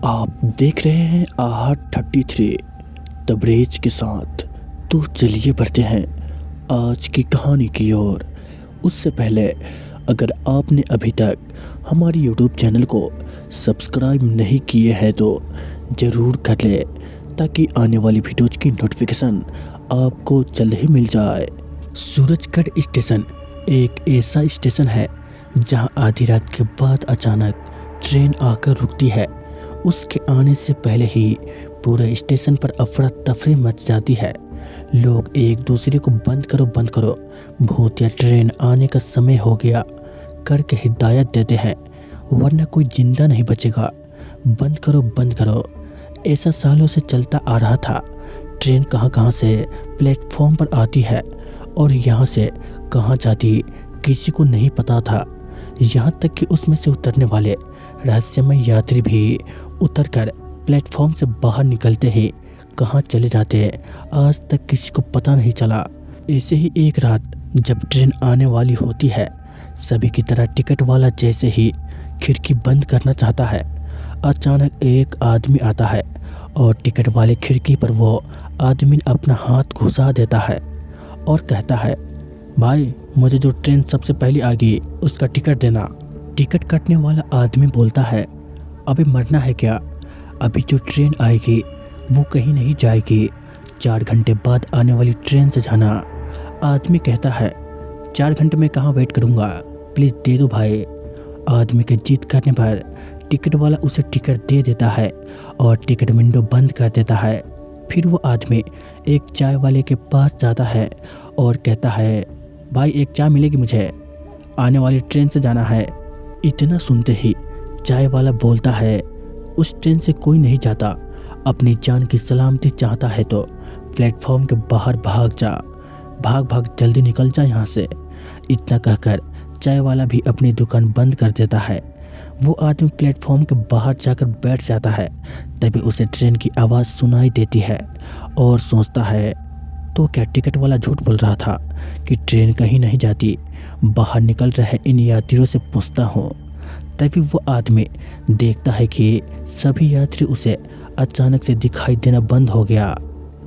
आप देख रहे हैं AHA33 तबरेज के साथ। तो चलिए बढ़ते हैं आज की कहानी की ओर। उससे पहले अगर आपने अभी तक हमारी यूट्यूब चैनल को सब्सक्राइब नहीं किए हैं तो ज़रूर कर ले, ताकि आने वाली वीडियोज़ की नोटिफिकेशन आपको जल्द ही मिल जाए। सूरजगढ़ स्टेशन एक ऐसा स्टेशन है जहां आधी रात के बाद अचानक ट्रेन आकर रुकती है। उसके आने से पहले ही पूरे स्टेशन पर अफरा तफरी मच जाती है। लोग एक दूसरे को बंद करो, भूतिया ट्रेन आने का समय हो गया करके हिदायत देते हैं, वरना कोई जिंदा नहीं बचेगा। बंद करो। ऐसा सालों से चलता आ रहा था। ट्रेन कहाँ से प्लेटफॉर्म पर आती है और यहाँ से कहाँ जाती किसी को नहीं पता था। यहाँ तक कि उसमें से उतरने वाले रहस्यमय यात्री भी उतरकर प्लेटफॉर्म से बाहर निकलते ही कहाँ चले जाते हैं आज तक किसी को पता नहीं चला। ऐसे ही एक रात जब ट्रेन आने वाली होती है, सभी की तरह टिकट वाला जैसे ही खिड़की बंद करना चाहता है, अचानक एक आदमी आता है और टिकट वाले खिड़की पर वो आदमी अपना हाथ घुसा देता है और कहता है, भाई मुझे जो ट्रेन सबसे पहले आ गई उसका टिकट देना। टिकट काटने वाला आदमी बोलता है, अबे मरना है क्या? अभी जो ट्रेन आएगी वो कहीं नहीं जाएगी, 4 घंटे बाद आने वाली ट्रेन से जाना। आदमी कहता है, 4 घंटे में कहाँ वेट करूँगा, प्लीज़ दे दो भाई। आदमी के जिद करने पर टिकट वाला उसे टिकट दे देता है और टिकट विंडो बंद कर देता है। फिर वो आदमी एक चाय वाले के पास जाता है और कहता है, भाई एक चाय मिलेगी मुझे, आने वाली ट्रेन से जाना है। इतना सुनते ही चाय वाला बोलता है, उस ट्रेन से कोई नहीं जाता, अपनी जान की सलामती चाहता है तो प्लेटफॉर्म के बाहर भाग जा, भाग जल्दी निकल जा यहाँ से। इतना कहकर चाय वाला भी अपनी दुकान बंद कर देता है। वो आदमी प्लेटफॉर्म के बाहर जाकर बैठ जाता है। तभी उसे ट्रेन की आवाज़ सुनाई देती है और सोचता है, तो क्या टिकट वाला झूठ बोल रहा था कि ट्रेन कहीं नहीं जाती। बाहर निकल रहे इन यात्रियों से पूछता हूँ। तभी वो आदमी देखता है कि सभी यात्री उसे अचानक से दिखाई देना बंद हो गया।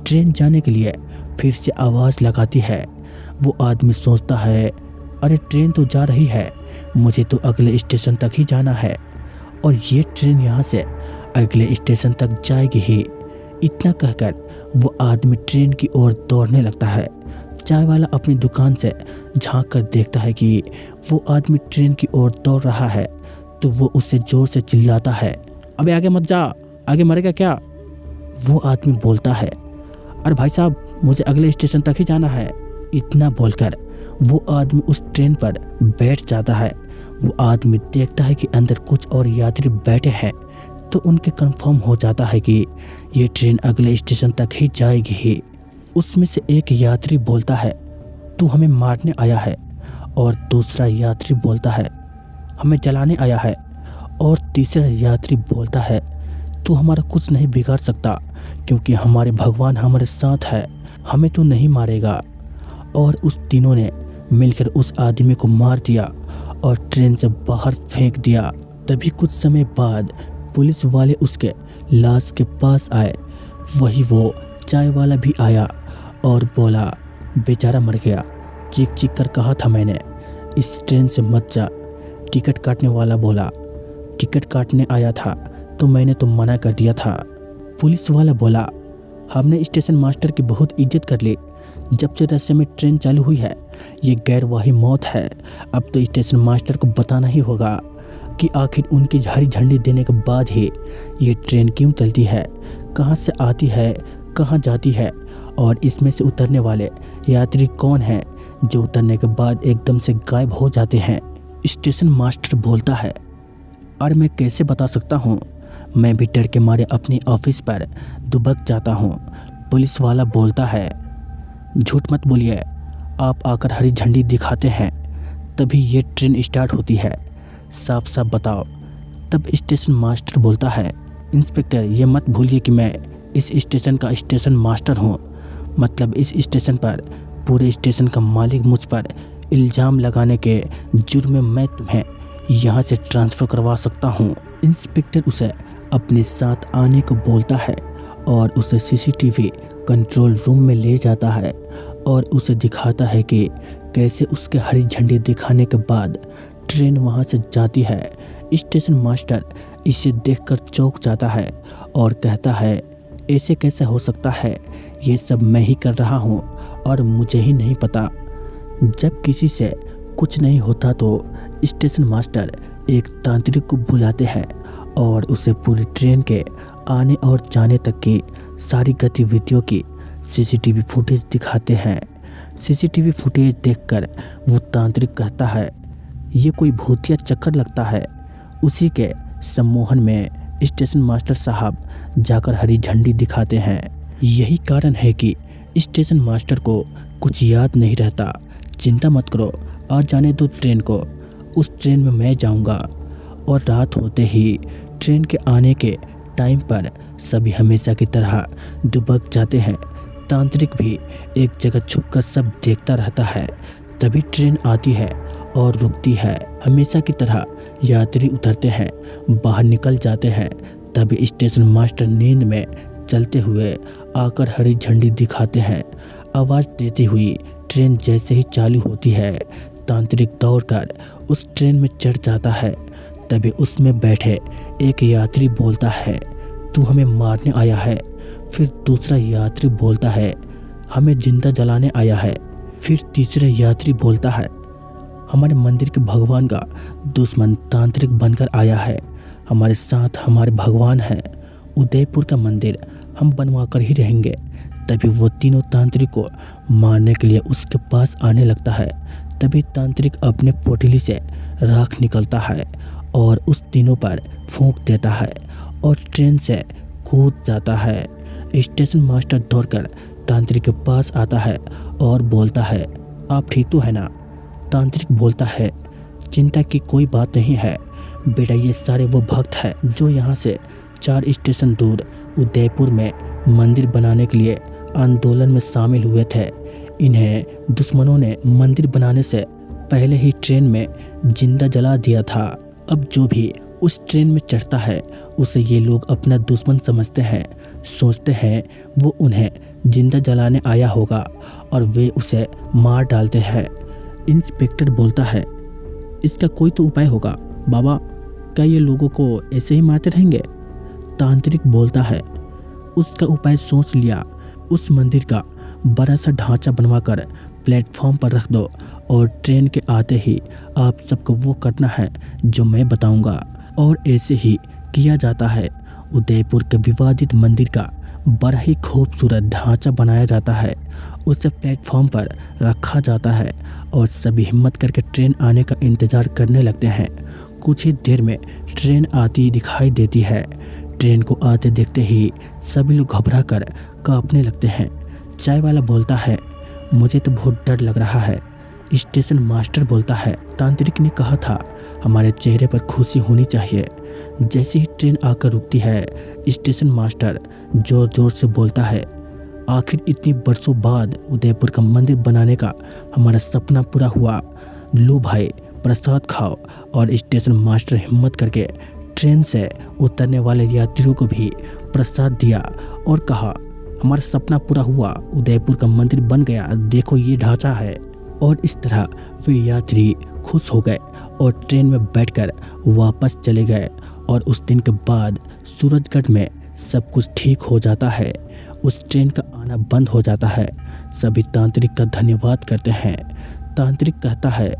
ट्रेन जाने के लिए फिर से आवाज़ लगाती है। वो आदमी सोचता है, अरे ट्रेन तो जा रही है, मुझे तो अगले स्टेशन तक ही जाना है और ये ट्रेन यहाँ से अगले स्टेशन तक जाएगी ही। इतना कहकर वो आदमी ट्रेन की ओर दौड़ने लगता है। चाय वाला अपनी दुकान से झांक कर देखता है कि वो आदमी ट्रेन की ओर दौड़ रहा है, तो वो उससे जोर से चिल्लाता है, अबे आगे मत जा, आगे मरेगा क्या? वो आदमी बोलता है, अरे भाई साहब मुझे अगले स्टेशन तक ही जाना है। इतना बोलकर वो आदमी उस ट्रेन पर बैठ जाता है। वो आदमी देखता है कि अंदर कुछ और यात्री बैठे हैं, तो उनके कंफर्म हो जाता है कि ये ट्रेन अगले स्टेशन तक ही जाएगी ही। उसमें से एक यात्री बोलता है, तू हमें मारने आया है, और दूसरा यात्री बोलता है, हमें जलाने आया है, और तीसरा यात्री बोलता है, तू हमारा कुछ नहीं बिगाड़ सकता क्योंकि हमारे भगवान हमारे साथ है, हमें तू नहीं मारेगा। और उस तीनों ने मिलकर उस आदमी को मार दिया और ट्रेन से बाहर फेंक दिया। तभी कुछ समय बाद पुलिस वाले उसके लाश के पास आए। वही वो चाय वाला भी आया और बोला, बेचारा मर गया, चीख कर कहा था मैंने इस ट्रेन से मत जा। टिकट काटने वाला बोला, टिकट काटने आया था तो मैंने तो मना कर दिया था। पुलिस वाला बोला, हमने स्टेशन मास्टर की बहुत इज्जत कर ली, जब से रास्ते में ट्रेन चालू हुई है ये गैरवाही मौत है। अब तो स्टेशन मास्टर को बताना ही होगा कि आखिर उनकी हरी झंडी देने के बाद ही ये ट्रेन क्यों चलती है, कहाँ से आती है, कहाँ जाती है, और इसमें से उतरने वाले यात्री कौन हैं जो उतरने के बाद एकदम से गायब हो जाते हैं। स्टेशन मास्टर बोलता है, और मैं कैसे बता सकता हूँ, मैं भी डर के मारे अपने ऑफिस पर दुबक जाता हूँ। पुलिस वाला बोलता है, झूठ मत बोलिए, आप आकर हरी झंडी दिखाते हैं तभी ये ट्रेन स्टार्ट होती है, साफ साफ बताओ। तब स्टेशन मास्टर बोलता है, इंस्पेक्टर ये मत भूलिए कि मैं इस स्टेशन का स्टेशन मास्टर हूँ, मतलब इस स्टेशन पर पूरे स्टेशन का मालिक मुझ पर इल्ज़ाम लगाने के जुर्म में मैं तुम्हें यहाँ से ट्रांसफ़र करवा सकता हूँ। इंस्पेक्टर उसे अपने साथ आने को बोलता है और उसे सीसीटीवी कंट्रोल रूम में ले जाता है और उसे दिखाता है कि कैसे उसके हरी झंडी दिखाने के बाद ट्रेन वहां से जाती है। स्टेशन मास्टर इसे देखकर चौंक जाता है और कहता है, ऐसे कैसे हो सकता है, ये सब मैं ही कर रहा हूँ और मुझे ही नहीं पता। जब किसी से कुछ नहीं होता तो स्टेशन मास्टर एक तांत्रिक को बुलाते हैं और उसे पूरी ट्रेन के आने और जाने तक की सारी गतिविधियों की सीसीटीवी फुटेज दिखाते हैं। सीसीटीवी फुटेज देखकर वो तांत्रिक कहता है, ये कोई भूतिया चक्कर लगता है। उसी के सम्मोहन में स्टेशन मास्टर साहब जाकर हरी झंडी दिखाते हैं। यही कारण है कि स्टेशन मास्टर को कुछ याद नहीं रहता। चिंता मत करो, आज जाने दो ट्रेन को, उस ट्रेन में मैं जाऊंगा। और रात होते ही ट्रेन के आने के टाइम पर सभी हमेशा की तरह दुबक जाते हैं। तांत्रिक भी एक जगह छुपकर सब देखता रहता है। तभी ट्रेन आती है और रुकती है। हमेशा की तरह यात्री उतरते हैं, बाहर निकल जाते हैं। तभी स्टेशन मास्टर नींद में चलते हुए आकर हरी झंडी दिखाते हैं। आवाज़ देती हुई ट्रेन जैसे ही चालू होती है, तांत्रिक दौड़कर उस ट्रेन में चढ़ जाता है। तभी उसमें बैठे एक यात्री बोलता है, तू हमें मारने आया है। फिर दूसरा यात्री बोलता है, हमें जिंदा जलाने आया है। फिर तीसरा यात्री बोलता है, हमारे मंदिर के भगवान का दुश्मन तांत्रिक बनकर आया है। हमारे साथ हमारे भगवान हैं। उदयपुर का मंदिर हम बनवा कर ही रहेंगे। तभी वो तीनों तांत्रिक को मारने के लिए उसके पास आने लगता है। तभी तांत्रिक अपने पोटली से राख निकलता है और उस तीनों पर फूंक देता है और ट्रेन से कूद जाता है। स्टेशन मास्टर दौड़कर तांत्रिक के पास आता है और बोलता है, आप ठीक तो है ना? तांत्रिक बोलता है, चिंता की कोई बात नहीं है बेटा, ये सारे वो भक्त हैं जो यहाँ से 4 स्टेशन दूर उदयपुर में मंदिर बनाने के लिए आंदोलन में शामिल हुए थे। इन्हें दुश्मनों ने मंदिर बनाने से पहले ही ट्रेन में जिंदा जला दिया था। अब जो भी उस ट्रेन में चढ़ता है उसे ये लोग अपना दुश्मन समझते हैं। सोचते हैं वो उन्हें जिंदा जलाने आया होगा और वे उसे मार डालते हैं। इंस्पेक्टर बोलता है, इसका कोई तो उपाय होगा बाबा, क्या ये लोगों को ऐसे ही मारते रहेंगे? तांत्रिक बोलता है, उसका उपाय सोच लिया। उस मंदिर का बड़ा सा ढांचा बनवाकर प्लेटफॉर्म पर रख दो और ट्रेन के आते ही आप सबको वो करना है जो मैं बताऊंगा। और ऐसे ही किया जाता है। उदयपुर के विवादित मंदिर का बड़ा ही खूबसूरत ढांचा बनाया जाता है। उसे प्लेटफॉर्म पर रखा जाता है और सभी हिम्मत करके ट्रेन आने का इंतज़ार करने लगते हैं। कुछ ही देर में ट्रेन आती दिखाई देती है। ट्रेन को आते देखते ही सभी लोग घबरा कर कांपने लगते हैं। चाय वाला बोलता है, मुझे तो बहुत डर लग रहा है। स्टेशन मास्टर बोलता है, तांत्रिक ने कहा था हमारे चेहरे पर खुशी होनी चाहिए। जैसे ही ट्रेन आकर रुकती है, स्टेशन मास्टर जोर जोर से बोलता है, आखिर इतनी बरसों बाद उदयपुर का मंदिर बनाने का हमारा सपना पूरा हुआ। लो भाई प्रसाद खाओ। और स्टेशन मास्टर हिम्मत करके ट्रेन से उतरने वाले यात्रियों को भी प्रसाद दिया और कहा, हमारा सपना पूरा हुआ, उदयपुर का मंदिर बन गया, देखो ये ढांचा है। और इस तरह वे यात्री खुश हो गए और ट्रेन में बैठकर वापस चले गए। और उस दिन के बाद सूरजगढ़ में सब कुछ ठीक हो जाता है। उस ट्रेन का आना बंद हो जाता है। सभी तांत्रिक का धन्यवाद करते हैं। तांत्रिक कहता है,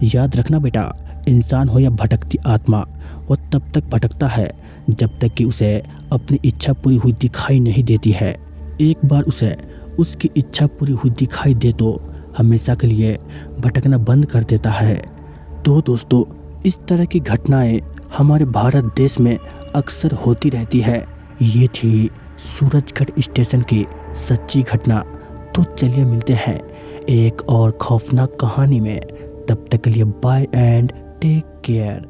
याद रखना बेटा, इंसान हो या भटकती आत्मा, वो तब तक भटकता है जब तक कि उसे अपनी इच्छा पूरी हुई दिखाई नहीं देती है। एक बार उसे उसकी इच्छा पूरी हुई दिखाई दे तो हमेशा के लिए भटकना बंद कर देता है। तो दोस्तों, इस तरह की घटनाएं हमारे भारत देश में अक्सर होती रहती है। ये थी सूरजगढ़ स्टेशन की सच्ची घटना। तो चलिए मिलते हैं एक और खौफनाक कहानी में। तब तक के लिए बाय एंड टेक केयर।